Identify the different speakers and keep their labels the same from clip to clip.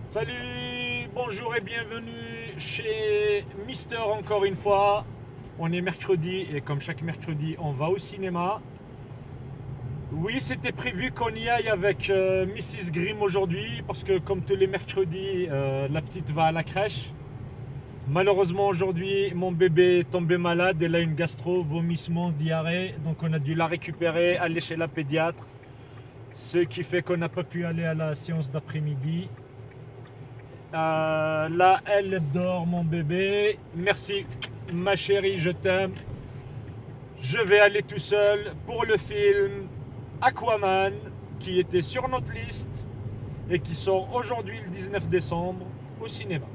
Speaker 1: Salut, bonjour et bienvenue chez Mister encore une fois. On est mercredi et comme chaque mercredi, on va au cinéma. Oui, c'était prévu qu'on y aille avec Mrs. Grimm aujourd'hui parce que comme tous les mercredis, la petite va à la crèche. Malheureusement aujourd'hui, mon bébé est tombé malade, elle a une gastro, vomissement, diarrhée, donc on a dû la récupérer, aller chez la pédiatre. Ce qui fait qu'on n'a pas pu aller à la séance d'après-midi. Là, elle dort, mon bébé. Merci, ma chérie, je t'aime. Je vais aller tout seul pour le film Aquaman, qui était sur notre liste et qui sort aujourd'hui, le 19 décembre, au cinéma.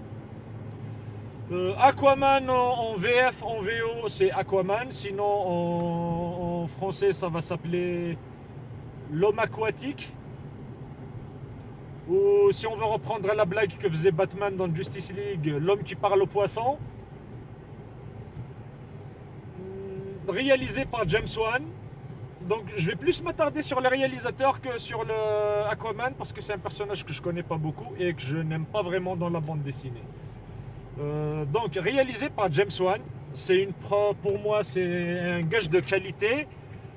Speaker 1: Aquaman en VF, en VO, c'est Aquaman. Sinon, en français, ça va s'appeler L'homme aquatique. Ou si on veut reprendre la blague que faisait Batman dans Justice League, l'homme qui parle au poisson. Réalisé par James Wan. Donc je vais plus m'attarder sur le réalisateur que sur le Aquaman parce que c'est un personnage que je connais pas beaucoup et que je n'aime pas vraiment dans la bande dessinée. Donc réalisé par James Wan, pour moi c'est un gage de qualité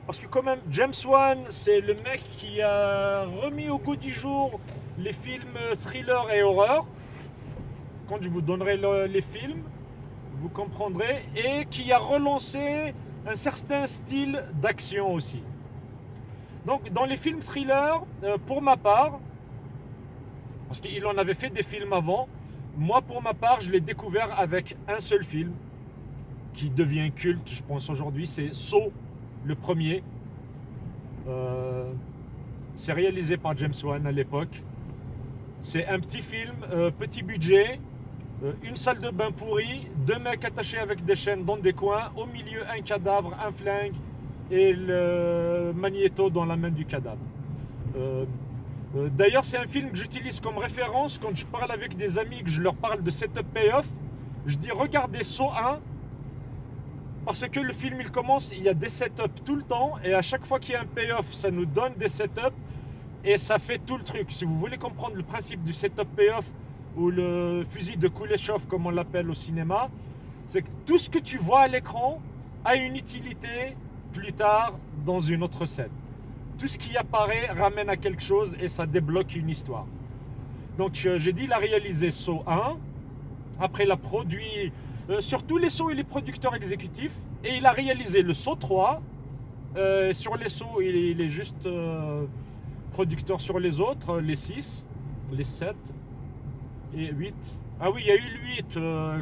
Speaker 1: parce que quand même James Wan c'est le mec qui a remis au goût du jour les films thriller et horreur. Quand je vous donnerai les films, vous comprendrez, et qui a relancé un certain style d'action aussi. Donc dans les films thriller, pour ma part, parce qu'il en avait fait des films avant, moi pour ma part je l'ai découvert avec un seul film qui devient culte je pense aujourd'hui, c'est Saw, le premier. C'est réalisé par James Wan à l'époque. C'est un petit film, petit budget, une salle de bain pourrie, deux mecs attachés avec des chaînes dans des coins, au milieu un cadavre, un flingue et le magnéto dans la main du cadavre. D'ailleurs, c'est un film que j'utilise comme référence quand je parle avec des amis, que je leur parle de setup payoff. Je dis regardez Saw 1 parce que le film il commence, il y a des setups tout le temps et à chaque fois qu'il y a un payoff, ça nous donne des setups et ça fait tout le truc. Si vous voulez comprendre le principe du setup payoff ou le fusil de Kuleshov comme on l'appelle au cinéma, c'est que tout ce que tu vois à l'écran a une utilité plus tard dans une autre scène. Tout ce qui apparaît ramène à quelque chose et ça débloque une histoire. Donc j'ai dit il a réalisé Saw 1, après il a produit sur tous les Saw il est producteur exécutif et il a réalisé le Saw 3. Sur les Saw il est juste producteur sur les autres, les 6, les 7 et 8. Ah oui, il y a eu le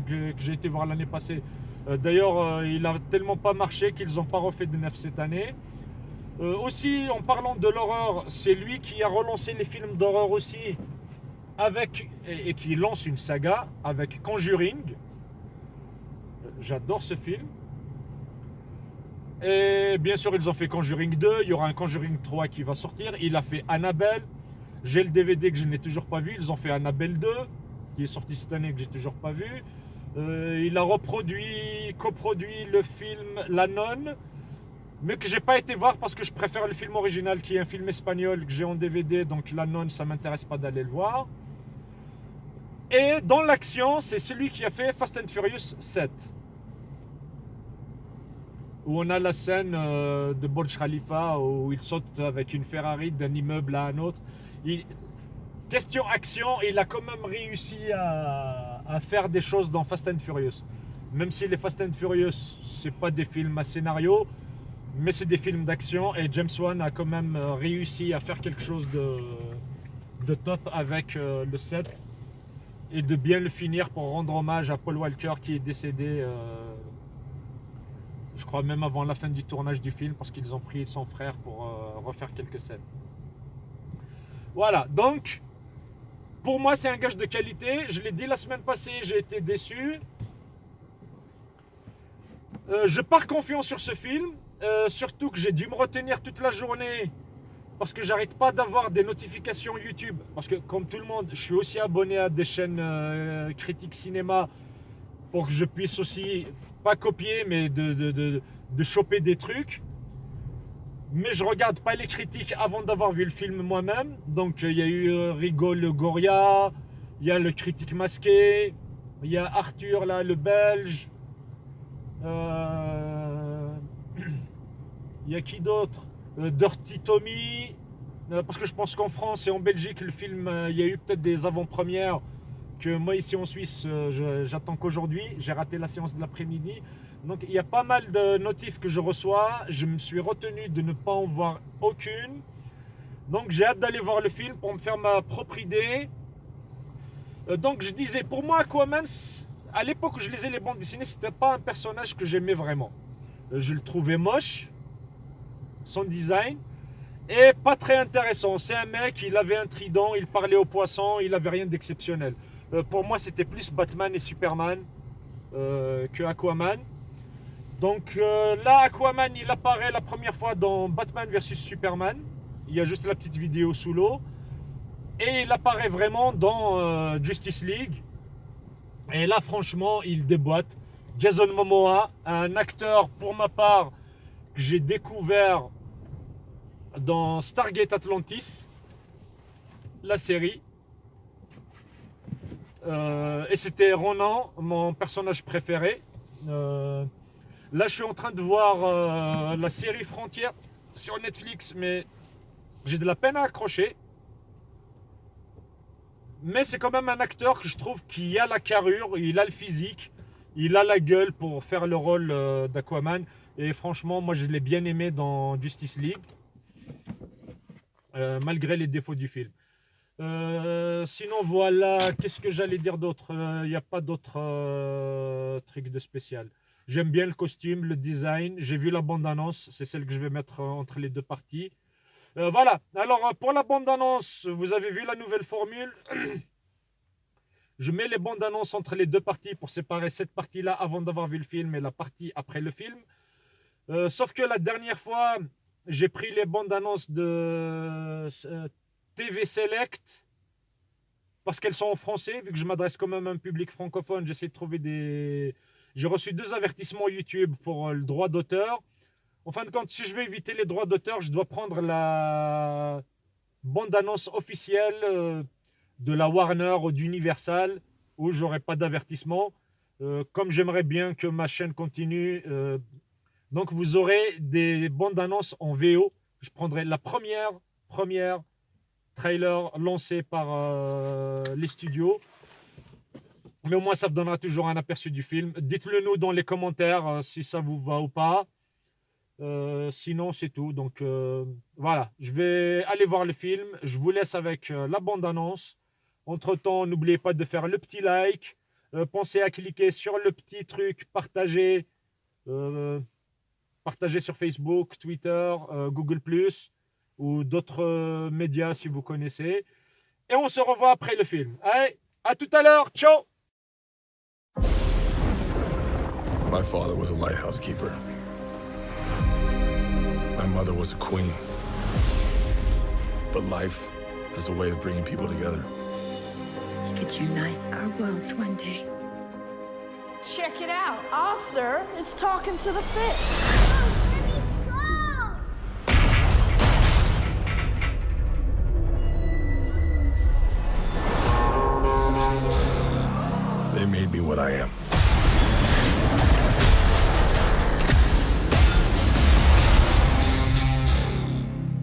Speaker 1: 8 que j'ai été voir l'année passée. D'ailleurs, il a tellement pas marché qu'ils n'ont pas refait de 9 cette année. Aussi, en parlant de l'horreur, c'est lui qui a relancé les films d'horreur aussi, et qui lance une saga avec Conjuring. J'adore ce film. Et bien sûr, ils ont fait Conjuring 2, il y aura un Conjuring 3 qui va sortir. Il a fait Annabelle. J'ai le DVD que je n'ai toujours pas vu. Ils ont fait Annabelle 2, qui est sorti cette année que j'ai toujours pas vu. Il a coproduit le film La Nonne, mais que j'ai pas été voir parce que je préfère le film original qui est un film espagnol que j'ai en DVD, donc La Nonne ça m'intéresse pas d'aller le voir. Et dans l'action, c'est celui qui a fait Fast and Furious 7. Où on a la scène de Burj Khalifa où il saute avec une Ferrari d'un immeuble à un autre. Question action, il a quand même réussi à faire des choses dans Fast and Furious. Même si les Fast and Furious, c'est pas des films à scénario, mais c'est des films d'action et James Wan a quand même réussi à faire quelque chose de top avec le 7 et de bien le finir pour rendre hommage à Paul Walker qui est décédé je crois même avant la fin du tournage du film parce qu'ils ont pris son frère pour refaire quelques scènes. Voilà, donc pour moi c'est un gage de qualité. Je l'ai dit la semaine passée, j'ai été déçu. Je pars confiant sur ce film, surtout que j'ai dû me retenir toute la journée parce que j'arrête pas d'avoir des notifications YouTube. Parce que comme tout le monde, je suis aussi abonné à des chaînes critiques cinéma pour que je puisse aussi, pas copier, mais de choper des trucs. Mais je regarde pas les critiques avant d'avoir vu le film moi-même. Donc il y a eu Rigole Goria, Il y a le critique masqué, il y a Arthur là, le belge. Il y a qui d'autre? Dirty Tommy. Parce que je pense qu'en France et en Belgique, le film, il y a eu peut-être des avant-premières que moi ici en Suisse, j'attends qu'aujourd'hui. J'ai raté la séance de l'après-midi. Donc il y a pas mal de notifs que je reçois. Je me suis retenu de ne pas en voir aucune. Donc j'ai hâte d'aller voir le film pour me faire ma propre idée. Donc je disais, pour moi Aquaman, à l'époque où je lisais les bandes dessinées, c'était pas un personnage que j'aimais vraiment. Je le trouvais moche, son design, et pas très intéressant. C'est un mec, il avait un trident, il parlait aux poissons, il avait rien d'exceptionnel. Pour moi c'était plus Batman et Superman que Aquaman. Donc là Aquaman il apparaît la première fois dans Batman vs Superman. Il y a juste la petite vidéo sous l'eau. Et il apparaît vraiment dans Justice League. Et là, franchement, il déboîte. Jason Momoa, un acteur, pour ma part, que j'ai découvert dans Stargate Atlantis, la série. Et c'était Ronan, mon personnage préféré. Là, je suis en train de voir la série Frontières sur Netflix, mais j'ai de la peine à accrocher. Mais c'est quand même un acteur que je trouve qui a la carrure, il a le physique, il a la gueule pour faire le rôle d'Aquaman. Et franchement, moi je l'ai bien aimé dans Justice League, malgré les défauts du film. Sinon voilà, qu'est-ce que j'allais dire d'autre? Il n'y a pas d'autre truc de spécial. J'aime bien le costume, le design, j'ai vu la bande-annonce, c'est celle que je vais mettre entre les deux parties. Voilà, alors pour la bande-annonce, vous avez vu la nouvelle formule. Je mets les bandes-annonces entre les deux parties pour séparer cette partie-là avant d'avoir vu le film et la partie après le film. Sauf que la dernière fois, j'ai pris les bandes-annonces de TV Select parce qu'elles sont en français, vu que je m'adresse quand même à un public francophone, j'essaie de trouver des... J'ai reçu 2 avertissements YouTube pour le droit d'auteur. En fin de compte, si je veux éviter les droits d'auteur, je dois prendre la bande-annonce officielle de la Warner ou d'Universal, où j'aurai pas d'avertissement. Comme j'aimerais bien que ma chaîne continue. Donc vous aurez des bandes-annonces en VO. Je prendrai la première trailer lancé par les studios. Mais au moins, ça vous donnera toujours un aperçu du film. Dites-le nous dans les commentaires si ça vous va ou pas. Sinon c'est tout, donc voilà, je vais aller voir le film, je vous laisse avec la bande-annonce. Entre temps, n'oubliez pas de faire le petit like, pensez à cliquer sur le petit truc, partager sur Facebook, Twitter, Google+, ou d'autres médias si vous connaissez, et on se revoit après le film. Allez, à tout à l'heure, ciao.
Speaker 2: My father was a lighthouse keeper. My mother was a queen. But life has a way of bringing people together.
Speaker 3: We could unite our worlds one day.
Speaker 4: Check it out. Arthur is talking to the fish.
Speaker 2: They made me what I am.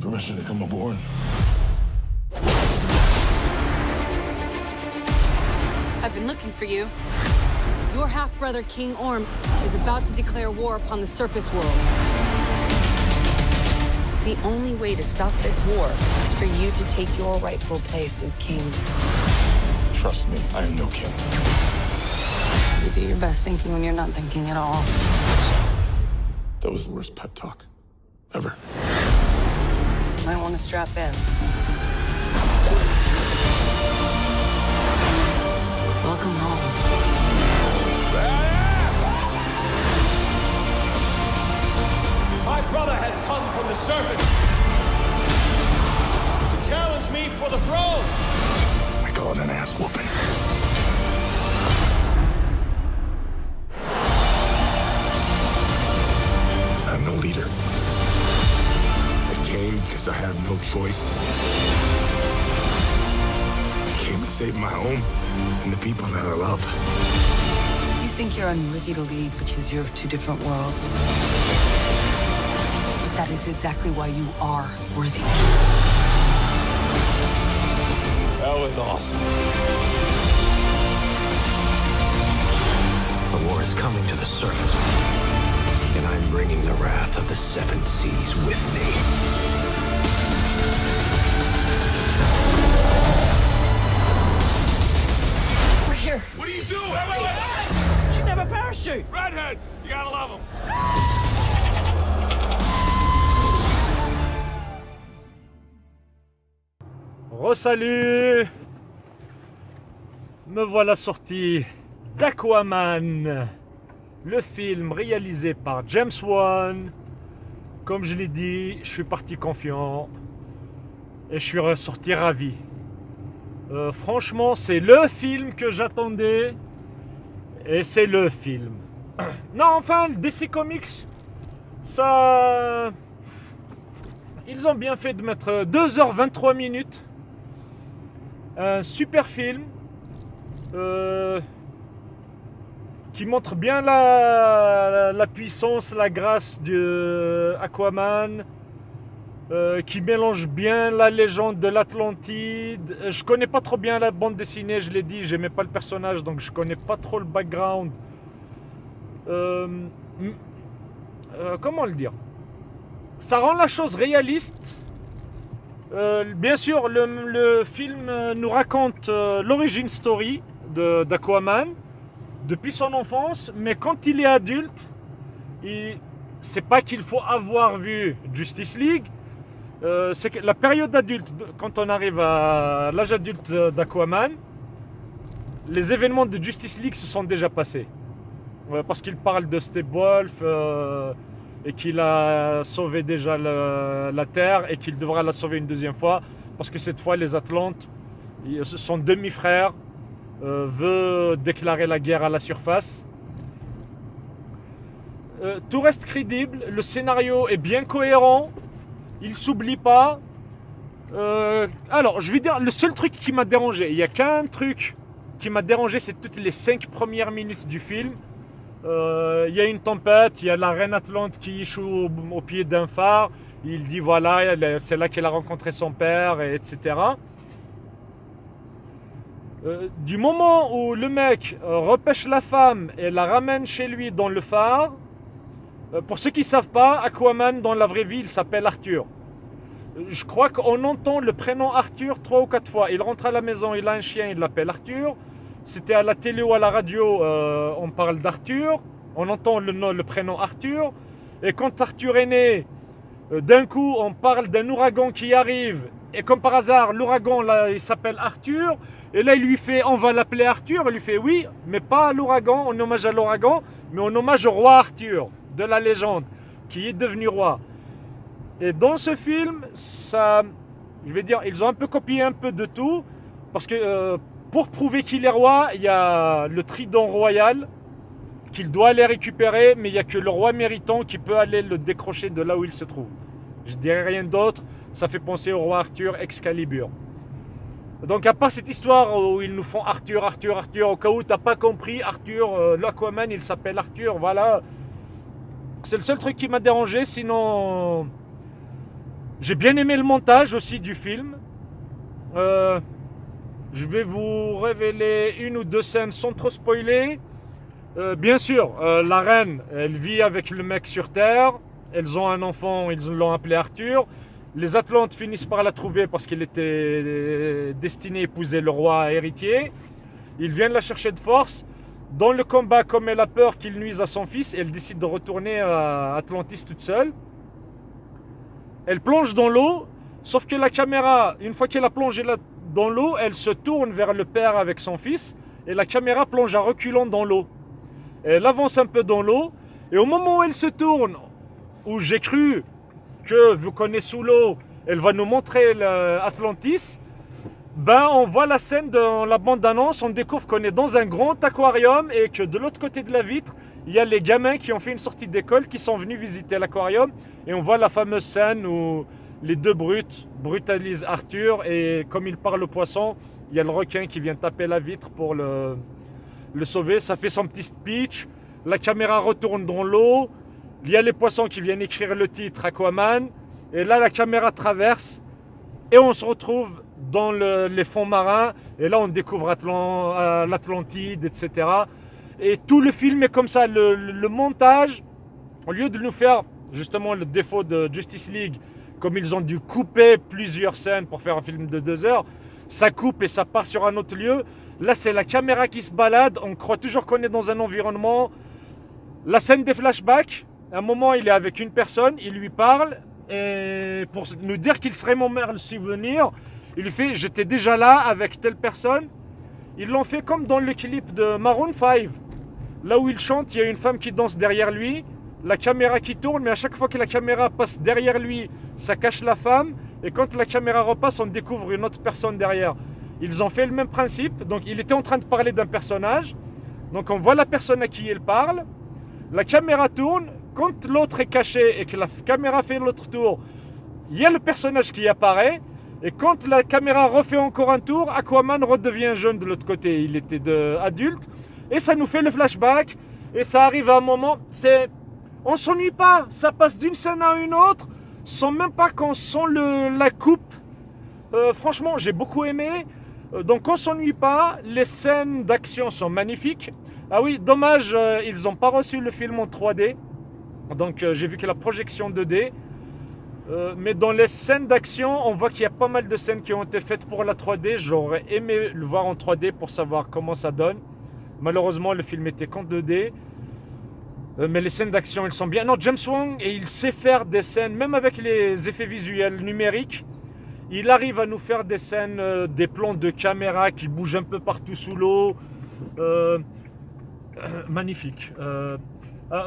Speaker 2: Permission to come aboard.
Speaker 5: I've been looking for you. Your half-brother, King Orm, is about to declare war upon the surface world.
Speaker 3: The only way to stop this war is for you to take your rightful place as king.
Speaker 2: Trust me, I am no king.
Speaker 5: You do your best thinking when you're not thinking at all.
Speaker 2: That was the worst pep talk ever.
Speaker 5: Might want to strap in. Welcome home.
Speaker 6: My brother has come from the surface to challenge me for the throne.
Speaker 2: I call it an ass whooping. I'm no leader. I came because I had no choice. I came as save my home and the people that I love.
Speaker 3: You think you're unworthy to lead because you're of two different worlds. But that is exactly why you are worthy.
Speaker 6: That was awesome. The war is coming to the surface, and I'm bringing the wrath of the seven seas with me.
Speaker 4: We're here.
Speaker 2: What are you doing? Wait.
Speaker 4: You should have a parachute.
Speaker 2: Redheads! You gotta love them.
Speaker 1: Re-salut! Me voilà sorti d'Aquaman, le film réalisé par James Wan. Comme je l'ai dit, je suis parti confiant et je suis ressorti ravi. Franchement, c'est le film que j'attendais et c'est le film. Non, enfin, le DC Comics, ça... Ils ont bien fait de mettre 2h23 minutes. Un super film qui montre bien la puissance, la grâce de Aquaman, qui mélange bien la légende de l'Atlantide. Je connais pas trop bien la bande dessinée, je l'ai dit, j'aimais pas le personnage, donc je connais pas trop le background. Comment le dire? Ça rend la chose réaliste. Bien sûr, le film nous raconte l'origine story d'Aquaman depuis son enfance, mais quand il est adulte, c'est pas qu'il faut avoir vu Justice League, c'est que la période adulte, quand on arrive à l'âge adulte d'Aquaman, les événements de Justice League se sont déjà passés. Parce qu'il parle de Steppenwolf et qu'il a sauvé déjà la Terre et qu'il devra la sauver une deuxième fois parce que cette fois les Atlantes, son demi-frère veut déclarer la guerre à la surface. Tout reste crédible, le scénario est bien cohérent, il s'oublie pas. Alors je vais dire, le seul truc qui m'a dérangé, il n'y a qu'un truc qui m'a dérangé, c'est toutes les 5 premières minutes du film. Il y a une tempête, il y a la reine Atlante qui échoue au pied d'un phare. Il dit voilà, c'est là qu'elle a rencontré son père, etc. Du moment où le mec repêche la femme et la ramène chez lui dans le phare, pour ceux qui ne savent pas, Aquaman dans la vraie vie il s'appelle Arthur. Je crois qu'on entend le prénom Arthur 3 ou 4 fois. Il rentre à la maison, il a un chien, il l'appelle Arthur. C'était à la télé ou à la radio, on parle d'Arthur, on entend le prénom Arthur, et quand Arthur est né, d'un coup on parle d'un ouragan qui arrive, et comme par hasard l'ouragan là il s'appelle Arthur, et là il lui fait on va l'appeler Arthur, il lui fait oui, mais pas l'ouragan, en hommage à l'ouragan, mais en hommage au roi Arthur, de la légende, qui est devenu roi. Et dans ce film, ça, je vais dire, ils ont un peu copié un peu de tout, parce que... pour prouver qu'il est roi, il y a le trident royal qu'il doit aller récupérer, mais il n'y a que le roi méritant qui peut aller le décrocher de là où il se trouve. Je dirais rien d'autre, ça fait penser au roi Arthur Excalibur. Donc à part cette histoire où ils nous font Arthur, Arthur, Arthur, au cas où tu n'as pas compris, Arthur, l'Aquaman il s'appelle Arthur, voilà. C'est le seul truc qui m'a dérangé, sinon... J'ai bien aimé le montage aussi du film. Je vais vous révéler une ou deux scènes sans trop spoiler. Bien sûr, la reine, elle vit avec le mec sur Terre. Elles ont un enfant, ils l'ont appelé Arthur. Les Atlantes finissent par la trouver parce qu'il était destiné à épouser le roi héritier. Ils viennent la chercher de force. Dans le combat, comme elle a peur qu'il nuise à son fils, elle décide de retourner à Atlantis toute seule. Elle plonge dans l'eau, sauf que la caméra, une fois qu'elle a plongé dans l'eau, elle se tourne vers le père avec son fils et la caméra plonge à reculons dans l'eau. Elle avance un peu dans l'eau et au moment où elle se tourne, où j'ai cru que, vu qu'on est sous l'eau, elle va nous montrer l'Atlantis, ben on voit la scène dans la bande-annonce, on découvre qu'on est dans un grand aquarium et que de l'autre côté de la vitre, il y a les gamins qui ont fait une sortie d'école qui sont venus visiter l'aquarium et on voit la fameuse scène où les deux brutes brutalisent Arthur et comme il parle au poisson, Il y a le requin qui vient taper la vitre pour le sauver. Ça fait son petit speech. La caméra retourne dans l'eau. Il y a les poissons qui viennent écrire le titre Aquaman. Et là, la caméra traverse. Et on se retrouve dans les fonds marins. Et là, on découvre l'Atlantide, etc. Et tout le film est comme ça. Le montage, au lieu de nous faire justement le défaut de Justice League, comme ils ont dû couper plusieurs scènes pour faire un film de 2 heures, ça coupe et ça part sur un autre lieu. Là, c'est la caméra qui se balade. On croit toujours qu'on est dans un environnement. La scène des flashbacks, à un moment, il est avec une personne, il lui parle. Et pour nous dire qu'il serait mon meilleur souvenir, il lui fait « J'étais déjà là avec telle personne ». Ils l'ont fait comme dans le clip de Maroon 5. Là où il chante, il y a une femme qui danse derrière lui. La caméra qui tourne, mais à chaque fois que la caméra passe derrière lui, ça cache la femme. Et quand la caméra repasse, on découvre une autre personne derrière. Ils ont fait le même principe. Donc il était en train de parler d'un personnage. Donc on voit la personne à qui il parle. La caméra tourne. Quand l'autre est caché et que la caméra fait l'autre tour, il y a le personnage qui apparaît. Et quand la caméra refait encore un tour, Aquaman redevient jeune de l'autre côté. Il était adulte. Et ça nous fait le flashback. Et ça arrive à un moment. On s'ennuie pas. Ça passe d'une scène à une autre sans même pas qu'on sent la coupe. Franchement, j'ai beaucoup aimé. Donc on s'ennuie pas. Les scènes d'action sont magnifiques. Ah oui, dommage, ils n'ont pas reçu le film en 3D. Donc j'ai vu que la projection 2D. Mais dans les scènes d'action, on voit qu'il y a pas mal de scènes qui ont été faites pour la 3D. J'aurais aimé le voir en 3D pour savoir comment ça donne. Malheureusement, le film était qu'en 2D. Mais les scènes d'action, elles sont bien. Non, James Wan, et il sait faire des scènes, même avec les effets visuels numériques. Il arrive à nous faire des scènes, des plans de caméra qui bougent un peu partout sous l'eau. Magnifique.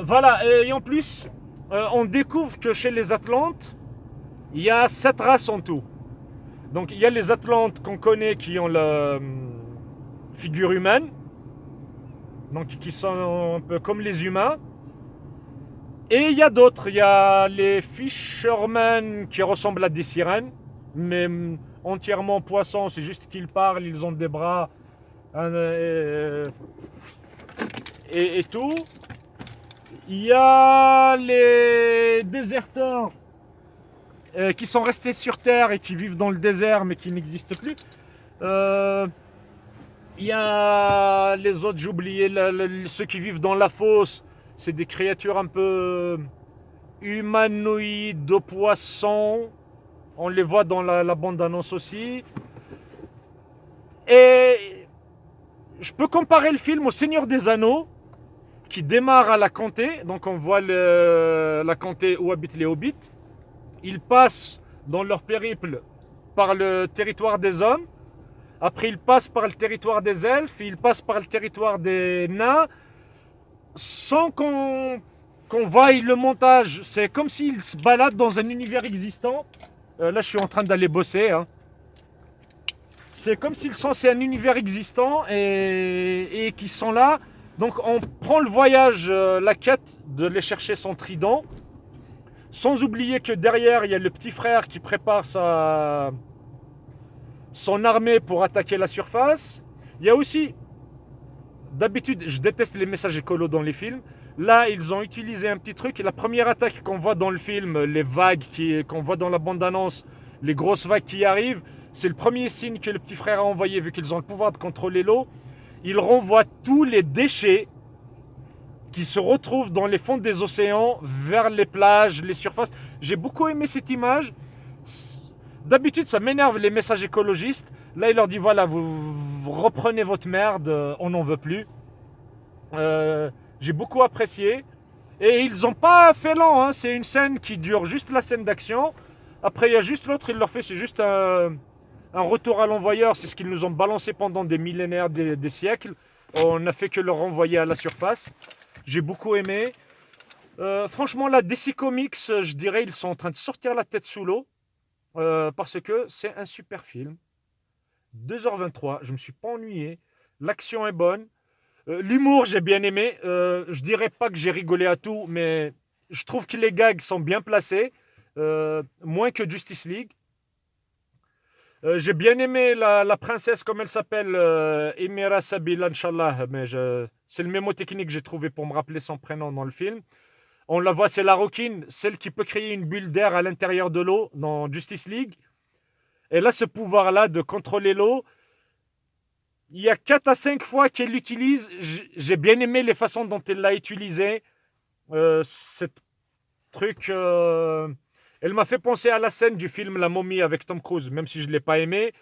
Speaker 1: Voilà, et en plus, on découvre que chez les Atlantes, il y a 7 races en tout. Donc il y a les Atlantes qu'on connaît qui ont la figure humaine, donc qui sont un peu comme les humains. Et il y a d'autres, il y a les Fishermen qui ressemblent à des sirènes, mais entièrement poissons, c'est juste qu'ils parlent, ils ont des bras et tout. Il y a les déserteurs qui sont restés sur Terre et qui vivent dans le désert mais qui n'existent plus. Il y a les autres, j'ai oublié, ceux qui vivent dans la fosse. C'est des créatures un peu humanoïdes, de poissons. On les voit dans la bande-annonce aussi. Et je peux comparer le film au Seigneur des Anneaux, qui démarre à la Comté. Donc on voit la Comté où habitent les hobbits. Ils passent dans leur périple par le territoire des hommes. Après ils passent par le territoire des elfes. Ils passent par le territoire des nains. Sans qu'on voie le montage. C'est comme s'ils se baladent dans un univers existant. Là je suis en train d'aller bosser. C'est comme s'ils sont, c'est un univers existant et qu'ils sont là. Donc on prend le voyage, la quête de les chercher son trident. Sans oublier que derrière, il y a le petit frère qui prépare son armée pour attaquer la surface. Il y a aussi, d'habitude, je déteste les messages écolos dans les films. Là, ils ont utilisé un petit truc. La première attaque qu'on voit dans le film, les vagues qu'on voit dans la bande-annonce, les grosses vagues qui arrivent, c'est le premier signe que le petit frère a envoyé, vu qu'ils ont le pouvoir de contrôler l'eau. Il renvoie tous les déchets qui se retrouvent dans les fonds des océans vers les plages, les surfaces. J'ai beaucoup aimé cette image. D'habitude, ça m'énerve les messages écologistes. Là, il leur dit, voilà, vous reprenez votre merde, on n'en veut plus. J'ai beaucoup apprécié. Et ils n'ont pas fait lent, c'est une scène qui dure juste la scène d'action. Après, il y a juste l'autre, il leur fait, c'est juste un retour à l'envoyeur. C'est ce qu'ils nous ont balancé pendant des millénaires, des siècles. On n'a fait que le renvoyer à la surface. J'ai beaucoup aimé. Franchement, la DC Comics, je dirais, ils sont en train de sortir la tête sous l'eau. Parce que c'est un super film. 2h23, je ne me suis pas ennuyé. L'action est bonne. L'humour, j'ai bien aimé. Je dirais pas que j'ai rigolé à tout, mais je trouve que les gags sont bien placés. Moins que Justice League. J'ai bien aimé la princesse, comme elle s'appelle, Emira Sabila, Inch'Allah, mais c'est le mémotechnique que j'ai trouvé pour me rappeler son prénom dans le film. On la voit, c'est la Roquine, celle qui peut créer une bulle d'air à l'intérieur de l'eau dans Justice League. Elle a ce pouvoir-là de contrôler l'eau. Il y a 4 à 5 fois qu'elle l'utilise. J'ai bien aimé les façons dont elle l'a utilisé. Cette truc... Elle m'a fait penser à la scène du film La Momie avec Tom Cruise, même si je ne l'ai pas aimé.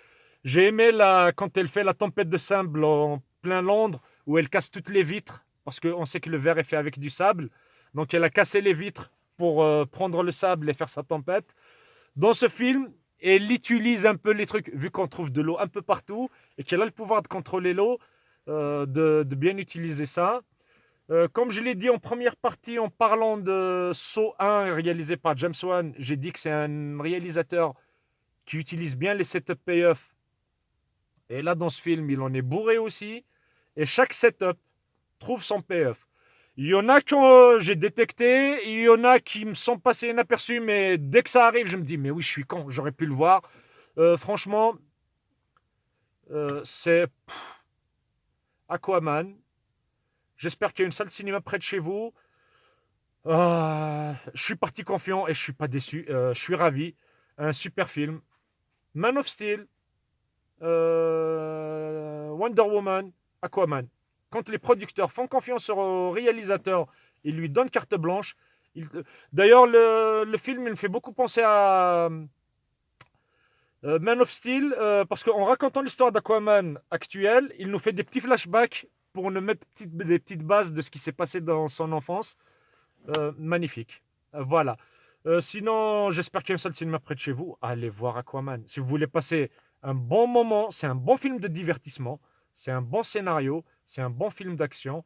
Speaker 1: J'ai aimé quand elle fait la tempête de sable en plein Londres, où elle casse toutes les vitres, parce qu'on sait que le verre est fait avec du sable. Donc elle a cassé les vitres pour prendre le sable et faire sa tempête. Dans ce film, elle utilise un peu les trucs, vu qu'on trouve de l'eau un peu partout, et qu'elle a le pouvoir de contrôler l'eau, de bien utiliser ça. Comme je l'ai dit en première partie, en parlant de Saw 1 réalisé par James Wan, j'ai dit que c'est un réalisateur qui utilise bien les setup payoff. Et là, dans ce film, il en est bourré aussi. Et chaque setup trouve son payoff. Il y en a que j'ai détecté, il y en a qui me sont passés inaperçus, mais dès que ça arrive, je me dis, mais oui, je suis con, j'aurais pu le voir. Franchement, c'est Aquaman. J'espère qu'il y a une salle de cinéma près de chez vous. Je suis parti confiant et je ne suis pas déçu. Je suis ravi. Un super film. Man of Steel, Wonder Woman, Aquaman. Quand les producteurs font confiance au réalisateur, ils lui donnent carte blanche. D'ailleurs, le film il me fait beaucoup penser à Man of Steel, parce qu'en racontant l'histoire d'Aquaman actuelle, il nous fait des petits flashbacks pour nous mettre des petites bases de ce qui s'est passé dans son enfance. Magnifique. Voilà. Sinon, j'espère qu'il y a une salle de cinéma près de chez vous. Allez voir Aquaman. Si vous voulez passer un bon moment, c'est un bon film de divertissement, c'est un bon scénario, c'est un bon film d'action,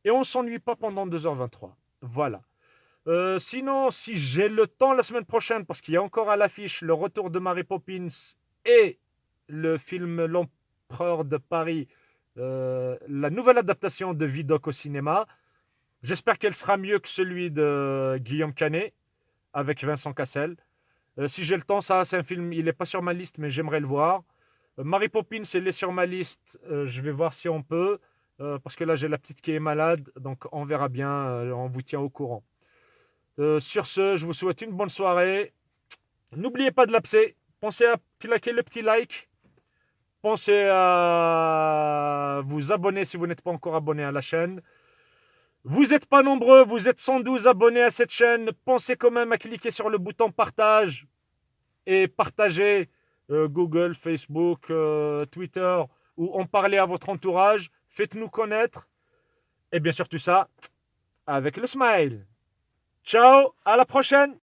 Speaker 1: et on ne s'ennuie pas pendant 2h23. Voilà. Sinon, si j'ai le temps la semaine prochaine, parce qu'il y a encore à l'affiche le retour de Mary Poppins et le film L'Empereur de Paris, la nouvelle adaptation de Vidocq au cinéma, j'espère qu'elle sera mieux que celui de Guillaume Canet avec Vincent Cassel. Si j'ai le temps, ça c'est un film, il n'est pas sur ma liste, mais j'aimerais le voir. Mary Poppins, elle est sur ma liste, je vais voir si on peut, parce que là j'ai la petite qui est malade, donc on verra bien, on vous tient au courant. Sur ce, je vous souhaite une bonne soirée. N'oubliez pas de l'abcès. Pensez à claquer le petit like. Pensez à vous abonner si vous n'êtes pas encore abonné à la chaîne. Vous n'êtes pas nombreux, vous êtes 112 abonnés à cette chaîne. Pensez quand même à cliquer sur le bouton partage et partager Google, Facebook, Twitter ou en parler à votre entourage. Faites-nous connaître. Et bien sûr tout ça avec le smile. Ciao, à la prochaine!